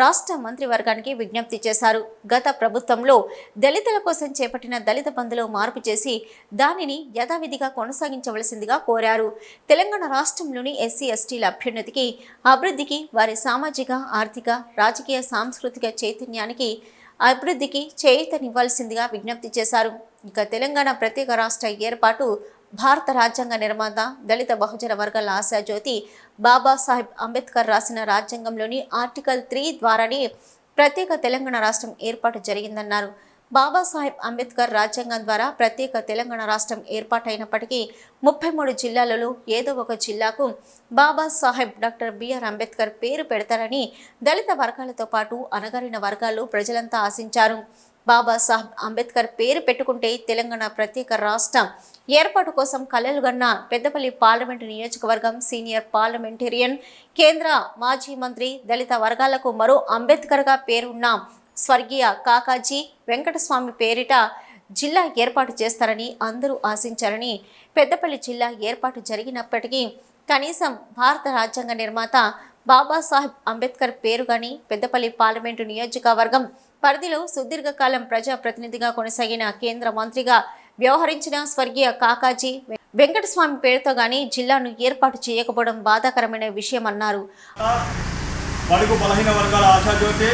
రాష్ట్ర మంత్రివర్గానికి విజ్ఞప్తి చేశారు. గత ప్రభుత్వంలో దళితుల కోసం చేపట్టిన దళిత బంధులో మార్పు చేసి దానిని యథావిధిగా కొనసాగించవలసిందిగా కోరారు. తెలంగాణ రాష్ట్రంలోని ఎస్సీ ఎస్టీల అభ్యున్నతికి, అభివృద్ధికి, వారి సామాజిక, ఆర్థిక, రాజకీయ, సాంస్కృతిక చైతన్యానికి అభివృద్ధికి చేయూతనివ్వాల్సిందిగా విజ్ఞప్తి చేశారు. ఇక తెలంగాణ ప్రత్యేక రాష్ట్ర ఏర్పాటు భారత రాజ్యాంగ నిర్మాత దళిత బహుజన వర్గాల ఆశాజ్యోతి బాబాసాహెబ్ అంబేద్కర్ రాసిన రాజ్యాంగంలోని ఆర్టికల్ 3 ద్వారానే ప్రత్యేక తెలంగాణ రాష్ట్రం ఏర్పాటు జరిగిందన్నారు. బాబాసాహెబ్ అంబేద్కర్ రాజ్యాంగం ద్వారా ప్రత్యేక తెలంగాణ రాష్ట్రం ఏర్పాటైనప్పటికీ 33 జిల్లాలలో ఏదో ఒక జిల్లాకు బాబాసాహెబ్ డాక్టర్ బిఆర్ అంబేద్కర్ పేరు పెడతారని దళిత వర్గాలతో పాటు అణగారిన వర్గాలు ప్రజలంతా ఆశించారు. బాబాసాహెబ్ అంబేద్కర్ పేరు పెట్టుకుంటే తెలంగాణ ప్రత్యేక రాష్ట్రం ఏర్పాటు కోసం కలలుగన్న పెద్దపల్లి పార్లమెంటు నియోజకవర్గం సీనియర్ పార్లమెంటేరియన్, కేంద్ర మాజీ మంత్రి, దళిత వర్గాలకు మరో అంబేద్కర్గా పేరున్న స్వర్గీయ కాకాజీ వెంకటస్వామి పేరిట జిల్లా ఏర్పాటు చేస్తారని అందరూ ఆశించారని, పెద్దపల్లి జిల్లా ఏర్పాటు జరిగినప్పటికీ కనీసం భారత రాజ్యాంగ నిర్మాత బాబాసాహెబ్ అంబేద్కర్ పేరు గాని పెద్దపల్లి పార్లమెంటు నియోజకవర్గం పరిధిలో సుదీర్ఘకాలం ప్రజాప్రతినిధిగా కొనసాగిన కేంద్ర మంత్రిగా వ్యవహరించిన స్వర్గీయ కాకాజీ వెంకటస్వామి పేరుతో గాని జిల్లాను ఏర్పాటు చేయకపోవడం బాధాకరమైన విషయమన్నారు. బడుగు బలహీన వర్గాల ఆశాజ్యోతి,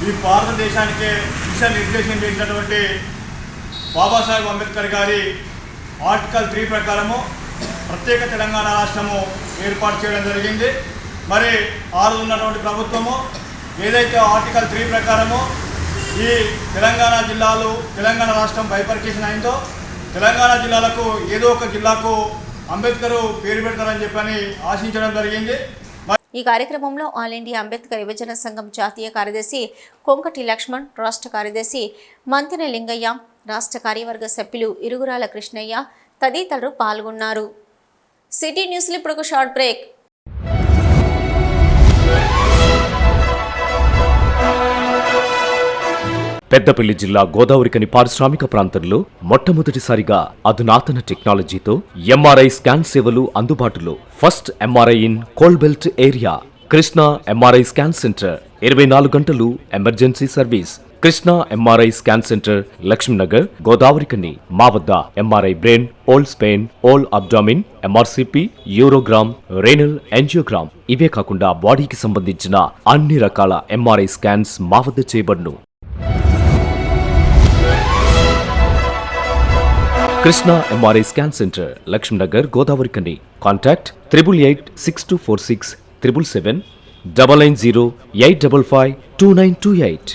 ఈ భారతదేశానికే దిశా నిర్దేశం చేసినటువంటి బాబాసాహెబ్ అంబేద్కర్ గారి ఆర్టికల్ 3 ప్రకారము ప్రత్యేక తెలంగాణ రాష్ట్రము ఏర్పాటు చేయడం జరిగింది. మరి ఆ రోజు ఉన్నటువంటి ప్రభుత్వము ఏదైతే ఆర్టికల్ 3 ప్రకారము ఈ తెలంగాణ జిల్లాలు తెలంగాణ రాష్ట్రం బైపర్కేషన్ అయిందో తెలంగాణ జిల్లాలకు ఏదో ఒక జిల్లాకు అంబేద్కర్ పేరు పెడతారని చెప్పని ఆశించడం జరిగింది. ఈ కార్యక్రమంలో ఆల్ ఇండియా అంబేద్కర్ యువజన సంఘం జాతీయ కార్యదర్శి కొంకటి లక్ష్మణ్, రాష్ట్ర కార్యదర్శి మంతెన లింగయ్య, రాష్ట్ర కార్యవర్గ సభ్యులు ఇరుగురాల కృష్ణయ్య తదితరులు పాల్గొన్నారు. సిటీ న్యూస్లో ఇప్పుడు ఒక షార్ట్ బ్రేక్. పెద్దపల్లి జిల్లా గోదావరికని పారిశ్రామిక ప్రాంతంలో మొట్టమొదటిసారిగా అధునాతన టెక్నాలజీతో ఎంఆర్ఐ స్కాన్ సేవలు అందుబాటులో. First MRI in coal belt area. Krishna MRI scan centre 24 గంటలు emergency service. Krishna MRI scan centre, Lakshmi Nagar, Godavarikhani. మా వద్ద MRI brain, whole spine, whole abdomen, MRCP, urogram, renal angiogram, ఇవే కాకుండా బాడీకి సంబంధించిన అన్ని రకాల ఎంఆర్ఐ స్కాన్స్ మా వద్ద చేయబడును. Krishna MRI scan centre, Lakshmi Nagar, Godavarikhani. Contact 888646 777 99085552928.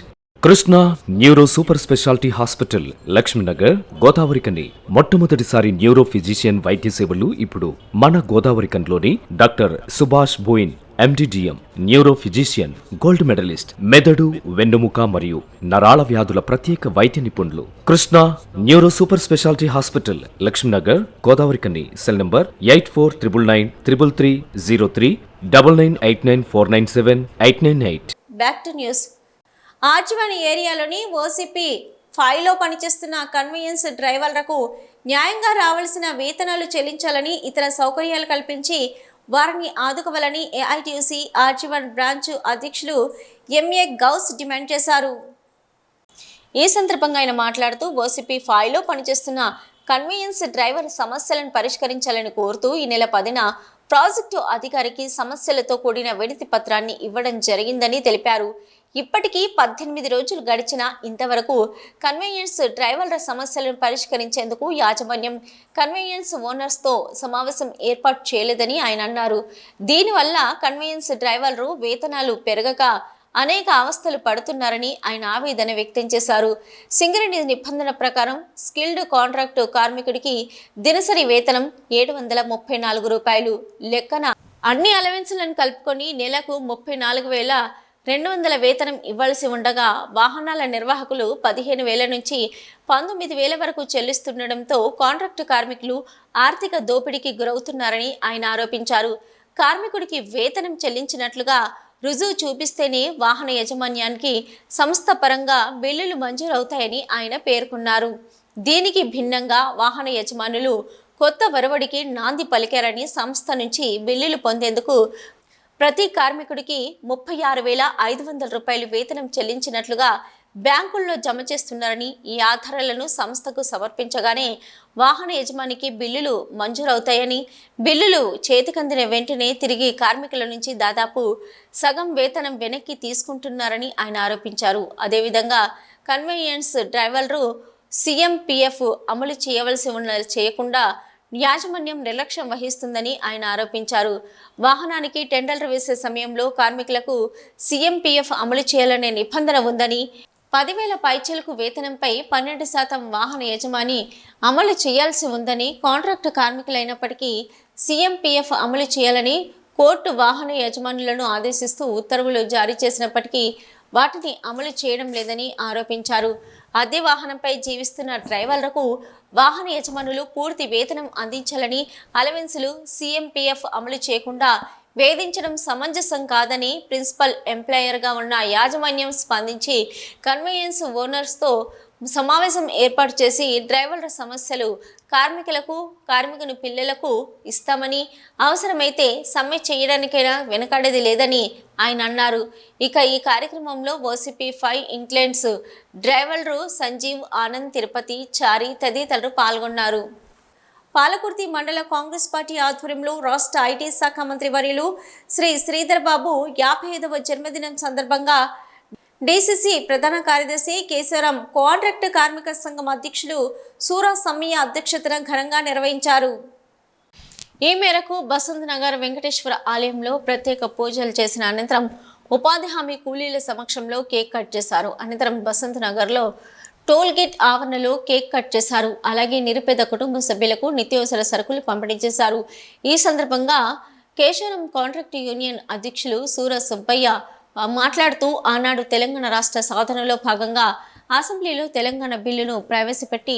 Krishna neuro super speciality hospital, Lakshminagar, Godavarikhani. మొట్టమొదటిసారి న్యూరో ఫిజిషియన్ వైద్య సేవలు ఇప్పుడు మన గోదావరికన్లోని doctor Subhash Boin MD DM, neuro physician, gold medallist, మెదడు, వెన్నుముక మరియు నరాల వ్యాధుల ప్రత్యేక వైద్య నిపుణులు. Krishna neuro super speciality hospital, Lakshminagar, Godavarikhani. Cell number 84993303 9989497898. Back to news. RG one ఏరియాలోని ఓసీపీ 5లో పనిచేస్తున్న కన్వీనియన్స్ డ్రైవర్లకు న్యాయంగా రావాల్సిన వేతనాలు చెల్లించాలని, ఇతర సౌకర్యాలు కల్పించి వారిని ఆదుకోవాలని ఏఐటీయూసీ ఆర్జీవన్ బ్రాంచ్ అధ్యక్షులు ఎంఏ గౌస్ డిమాండ్ చేశారు. ఈ సందర్భంగా ఆయన మాట్లాడుతూ ఓసీపీ 5లో పనిచేస్తున్న కన్వీనియన్స్ డ్రైవర్ సమస్యలను పరిష్కరించాలని కోరుతూ ఈ నెల 10న ప్రాజెక్టు అధికారికి సమస్యలతో కూడిన వినతి పత్రాన్ని ఇవ్వడం జరిగిందని తెలిపారు. ఇప్పటికీ 18 రోజులు గడిచినా ఇంతవరకు కన్వీనియన్స్ డ్రైవర్ల సమస్యలను పరిష్కరించేందుకు యాజమాన్యం కన్వీనియన్స్ ఓనర్స్తో సమావేశం ఏర్పాటు చేయలేదని ఆయన అన్నారు. దీనివల్ల కన్వీనియన్స్ డ్రైవర్లు వేతనాలు పెరగక అనేక అవస్థలు పడుతున్నారని ఆయన ఆవేదన వ్యక్తం చేశారు. సింగరేణి నిబంధన ప్రకారం స్కిల్డ్ కాంట్రాక్టు కార్మికుడికి దినసరి వేతనం 734 రూపాయలు లెక్కన అన్ని అలవెన్సులను కలుపుకొని నెలకు 34,200 వేతనం ఇవ్వాల్సి ఉండగా వాహనాల నిర్వాహకులు 15,000 నుంచి 19,000 వరకు చెల్లిస్తుండటంతో కాంట్రాక్టు కార్మికులు ఆర్థిక దోపిడీకి గురవుతున్నారని ఆయన ఆరోపించారు. కార్మికుడికి వేతనం చెల్లించినట్లుగా రుజువు చూపిస్తేనే వాహన యాజమాన్యానికి సంస్థ పరంగా బిల్లులు మంజూరవుతాయని ఆయన పేర్కొన్నారు. దీనికి భిన్నంగా వాహన యజమానులు కొత్త వరవడికి నాంది పలికారని సంస్థ నుంచి బిల్లులు పొందేందుకు ప్రతి కార్మికుడికి 36,500 రూపాయలు వేతనం చెల్లించినట్లుగా బ్యాంకుల్లో జమ చేస్తున్నారని, ఈ ఆధారాలను సంస్థకు సమర్పించగానే వాహన యజమానికి బిల్లులు మంజూరవుతాయని, బిల్లులు చేతికందిన వెంటనే తిరిగి కార్మికుల నుంచి దాదాపు సగం వేతనం వెనక్కి తీసుకుంటున్నారని ఆయన ఆరోపించారు. అదేవిధంగా కన్వీనియన్స్ డ్రైవర్లు సీఎంపీఎఫ్ అమలు చేయకుండా యాజమాన్యం నిర్లక్ష్యం వహిస్తుందని ఆయన ఆరోపించారు. వాహనానికి టెండర్లు వేసే సమయంలో కార్మికులకు సీఎంపీఎఫ్ అమలు చేయాలనే నిబంధన ఉందని, 10,000 పైచలకు వేతనంపై 12% వాహన యజమాని అమలు చేయాల్సి ఉందని, కాంట్రాక్టు కార్మికులైనప్పటికీ సీఎంపీఎఫ్ అమలు చేయాలని కోర్టు వాహన యజమానులను ఆదేశిస్తూ ఉత్తర్వులు జారీ చేసినప్పటికీ వాటిని అమలు చేయడం లేదని ఆరోపించారు. అద్దె వాహనంపై జీవిస్తున్న డ్రైవర్లకు వాహన యజమానులు పూర్తి వేతనం అందించాలని, అలవెన్సులు సీఎంపీఎఫ్ అమలు చేయకుండా వేధించడం సమంజసం కాదని ప్రిన్సిపల్ ఎంప్లాయర్గా ఉన్న యాజమాన్యం స్పందించి కన్వీనియన్స్ ఓనర్స్తో సమావేశం ఏర్పాటు చేసి డ్రైవర్ల సమస్యలు కార్మికుని పిల్లలకు ఇస్తామని, అవసరమైతే సమ్మె చేయడానికైనా వెనకాడేది లేదని ఆయన అన్నారు. ఇక ఈ కార్యక్రమంలో ఓసిపి 5 ఇంగ్లాండ్స్ డ్రైవర్లు సంజీవ్, ఆనంద్, తిరుపతి, చారి తదితరులు పాల్గొన్నారు. పాలకుర్తి మండల కాంగ్రెస్ పార్టీ ఆధ్వర్యంలో రాష్ట్ర ఐటీ శాఖ మంత్రి వర్యులు శ్రీ శ్రీధర్ బాబు 55వ జన్మదినం సందర్భంగా డీసీసీ ప్రధాన కార్యదర్శి కేశవరం, కాంట్రాక్ట్ కార్మిక సంఘం అధ్యక్షులు సూరా సమ్మయ్య అధ్యక్షతన ఘనంగా నిర్వహించారు. ఈ మేరకు బసంత్ నగర్ వెంకటేశ్వర ఆలయంలో ప్రత్యేక పూజలు చేసిన అనంతరం ఉపాధి హామీ కూలీల సమక్షంలో కేక్ కట్ చేశారు. అనంతరం బసంత్ నగర్లో టోల్ గేట్ ఆవరణలో కేక్ కట్ చేశారు. అలాగే నిరుపేద కుటుంబ సభ్యులకు నిత్యావసర సరుకులు పంపిణీ చేశారు. ఈ సందర్భంగా కేశవరం కాంట్రాక్ట్ యూనియన్ అధ్యక్షులు సూర సుబ్బయ్య మాట్లాడుతూ ఆనాడు తెలంగాణ రాష్ట్ర సాధనలో భాగంగా అసెంబ్లీలో తెలంగాణ బిల్లును ప్రవేశపెట్టి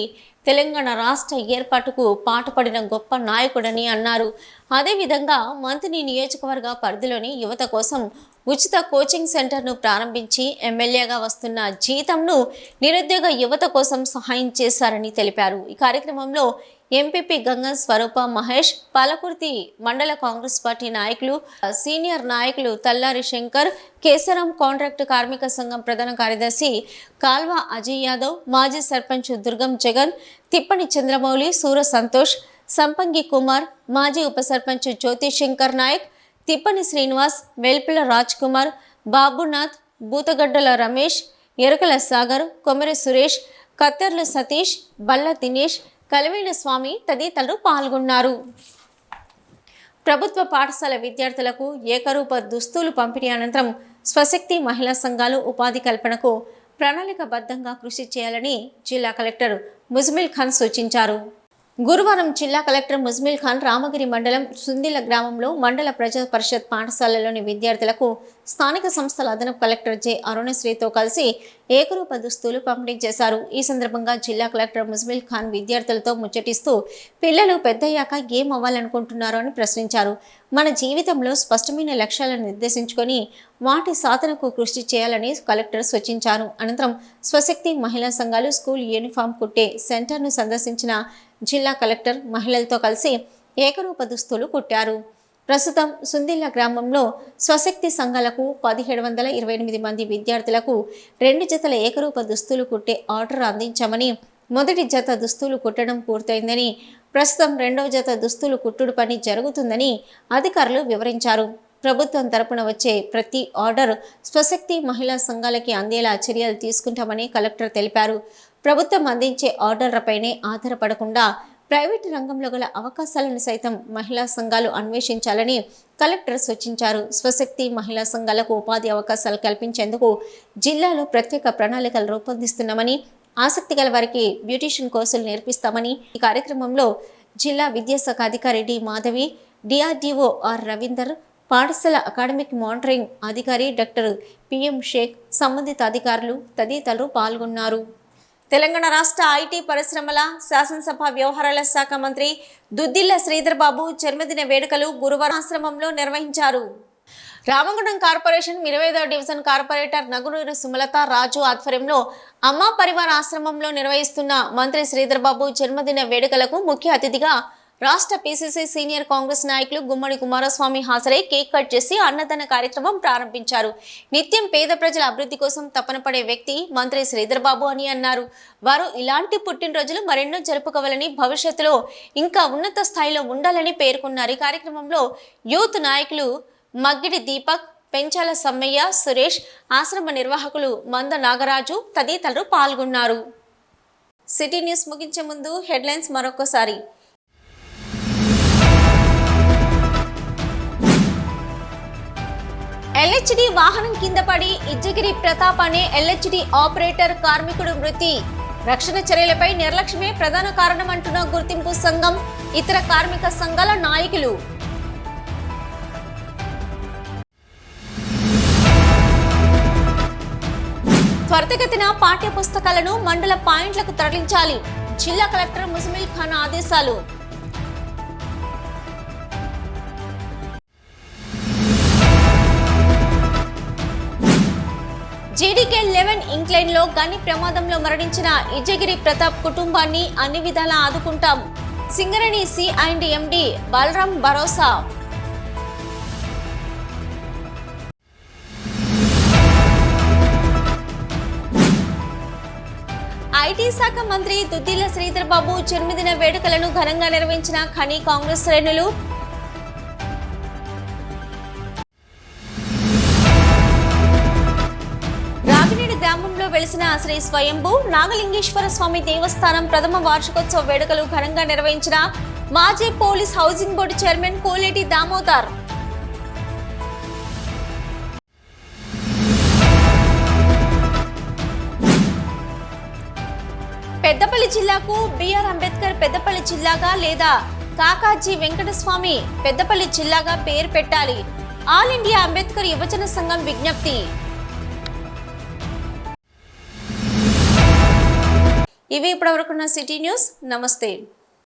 తెలంగాణ రాష్ట్ర ఏర్పాటుకు పాటుపడిన గొప్ప నాయకుడని అన్నారు. అదేవిధంగా మంత్రి నియోజకవర్గ పరిధిలోని యువత కోసం ఉచిత కోచింగ్ సెంటర్ను ప్రారంభించి ఎమ్మెల్యేగా వస్తున్న జీతంను నిరుద్యోగ యువత కోసం సహాయం చేశారని తెలిపారు. ఈ కార్యక్రమంలో ఎంపీపీ గంగం స్వరూప మహేష్, పాలకుర్తి మండల కాంగ్రెస్ పార్టీ నాయకులు, సీనియర్ నాయకులు తల్లారి శంకర్, కేశరం కాంట్రాక్ట్ కార్మిక సంఘం ప్రధాన కార్యదర్శి కాల్వ అజయ్ యాదవ్, మాజీ సర్పంచ్ దుర్గం జగన్, తిప్పని చంద్రమౌళి, సూర సంతోష్, సంపంగి కుమార్, మాజీ ఉప సర్పంచ్ జ్యోతి శంకర్ నాయక్, తిప్పని శ్రీనివాస్, వెల్పిల రాజ్ కుమార్, బాబునాథ్, బూతగడ్డల రమేష్, ఎరుకల సాగర్, కొమెరి సురేష్, కత్తెర్ల సతీష్, బల్ల దినేష్, కలివేణ స్వామి తదితరులు పాల్గొన్నారు. ప్రభుత్వ పాఠశాల విద్యార్థులకు ఏకరూప దుస్తులు పంపిణీ అనంతరం స్వశక్తి మహిళా సంఘాలు ఉపాధి కల్పనకు ప్రణాళికబద్ధంగా కృషి చేయాలని జిల్లా కలెక్టర్ ముజ్మిల్ ఖాన్ సూచించారు. గురువారం జిల్లా కలెక్టర్ ముజ్మిల్ ఖాన్ రామగిరి మండలం సుందిల గ్రామంలో మండల ప్రజా పరిషత్ పాఠశాలలోని విద్యార్థులకు స్థానిక సంస్థల అదనపు కలెక్టర్ జె అరుణశ్రీతో కలిసి ఏకరూప దుస్తులు పంపిణీ చేశారు. ఈ సందర్భంగా జిల్లా కలెక్టర్ ముజ్మిల్ ఖాన్ విద్యార్థులతో ముచ్చటిస్తూ పిల్లలు పెద్దయ్యాక ఏం అవ్వాలనుకుంటున్నారో అని ప్రశ్నించారు. మన జీవితంలో స్పష్టమైన లక్ష్యాలను నిర్దేశించుకొని వాటి సాధనకు కృషి చేయాలని కలెక్టర్ సూచించారు. అనంతరం స్వశక్తి మహిళా సంఘాలు స్కూల్ యూనిఫామ్ కుట్టే సెంటర్ను సందర్శించిన జిల్లా కలెక్టర్ మహిళలతో కలిసి ఏకరూప దుస్తులు కుట్టారు. ప్రస్తుతం సుందిల్ల గ్రామంలో స్వశక్తి సంఘాలకు 1728 మంది విద్యార్థులకు 2 జతల ఏకరూప దుస్తులు కుట్టే ఆర్డర్ అందించామని, మొదటి జత దుస్తులు కుట్టడం పూర్తయిందని, ప్రస్తుతం 2వ జత దుస్తులు కుట్టుడు పని జరుగుతుందని అధికారులు వివరించారు. ప్రభుత్వం తరపున వచ్చే ప్రతి ఆర్డర్ స్వశక్తి మహిళా సంఘాలకి అందేలా చర్యలు తీసుకుంటామని కలెక్టర్ తెలిపారు. ప్రభుత్వం అందించే ఆర్డర్లపైనే ఆధారపడకుండా ప్రైవేటు రంగంలో గల అవకాశాలను సైతం మహిళా సంఘాలు అన్వేషించాలని కలెక్టర్ సూచించారు. స్వశక్తి మహిళా సంఘాలకు ఉపాధి అవకాశాలు కల్పించేందుకు జిల్లాలో ప్రత్యేక ప్రణాళికలు రూపొందిస్తున్నామని, ఆసక్తి గల వారికి బ్యూటిషియన్ కోర్సులు నేర్పిస్తామని ఈ కార్యక్రమంలో జిల్లా విద్యాశాఖ అధికారి D Madhavi, DRDO R Ravinder, పాఠశాల అకాడమిక్ మానిటరింగ్ అధికారి డాక్టర్ పిఎం షేక్, సంబంధిత అధికారులు తదితరులు పాల్గొన్నారు. తెలంగాణ రాష్ట్ర ఐటీ పరిశ్రమల శాసనసభ వ్యవహారాల శాఖ మంత్రి దుద్దిల్ల శ్రీధర్ బాబు జన్మదిన వేడుకలు గురువారం ఆశ్రమంలో నిర్వహించారు. రామగుండం కార్పొరేషన్ 25వ డివిజన్ కార్పొరేటర్ నగునూరి సుమలత రాజు ఆధ్వర్యంలో అమ్మా పరివార ఆశ్రమంలో నిర్వహిస్తున్న మంత్రి శ్రీధర్ బాబు జన్మదిన వేడుకలకు ముఖ్య అతిథిగా రాష్ట్ర పీసీసీ సీనియర్ కాంగ్రెస్ నాయకులు గుమ్మడి కుమారస్వామి హాజరై కేక్ కట్ చేసి అన్నదాన కార్యక్రమం ప్రారంభించారు. నిత్యం పేద ప్రజల అభివృద్ధి కోసం తపన పడే వ్యక్తి మంత్రి శ్రీధర్ బాబు అని అన్నారు. వారు ఇలాంటి పుట్టినరోజులు మరెన్నో జరుపుకోవాలని, భవిష్యత్తులో ఇంకా ఉన్నత స్థాయిలో ఉండాలని పేర్కొన్నారు. ఈ కార్యక్రమంలో యూత్ నాయకులు మగ్గిడి దీపక్, పెంచాల సమ్మయ్య, సురేష్, ఆశ్రమ నిర్వాహకులు మంద నాగరాజు తదితరులు పాల్గొన్నారు. సిటీ న్యూస్ ముగించే ముందు హెడ్లైన్స్ మరొకసారి. ఎల్హెచ్డి వాహనం కింద పడి ఇజ్జగిరి ప్రతాప్ అనే ఎల్హెచ్డి ఆపరేటర్ కార్మికుడు మృతి. రక్షణ చర్యలపై నిర్లక్ష్యమే ప్రధాన కారణమంటున్న గుర్తింపు సంఘం, ఇతర కార్మిక సంఘాల నాయకులు. త్వరితగతిన పాఠ్య పుస్తకాలను మండల పాయింట్లకు తరలించాలి. జిల్లా కలెక్టర్ ముజ్మిల్ ఖాన్ ఆదేశాలు. జీడీకే GDK11 ఇంక్లైన్లో గని ప్రమాదంలో మరణించిన ఇజ్జగిరి ప్రతాప్ కుటుంబాన్ని అన్ని విధాలా ఆదుకుంటాం. Singareni C&MD Balaram Bharosa. IT శాఖ మంత్రి దుద్దిల శ్రీధర్ బాబు జన్మదిన వేడుకలను ఘనంగా నిర్వహించిన ఖని కాంగ్రెస్ శ్రేణులు. రాగినేడు గ్రామంలో వెలిసిన శ్రీ స్వయంభూ నాగలింగేశ్వర స్వామి దేవస్థానం ప్రథమ వార్షికోత్సవ వేడుకలు ఘనంగా నిర్వహించిన మాజీ police housing board chairman Koleti Damodar. Peddapalli జిల్లాకు బిఆర్ అంబేద్కర్ పెద్దపల్లి జిల్లాగా లేదా కాకాజీ వెంకటస్వామి పెద్దపల్లి జిల్లాగా పేరు పెట్టాలి. ఆల్ ఇండియా అంబేద్కర్ యువజన సంఘం విజ్ఞప్తి. ఇవి ఇప్పటివరకున్న సిటీ న్యూస్. నమస్తే.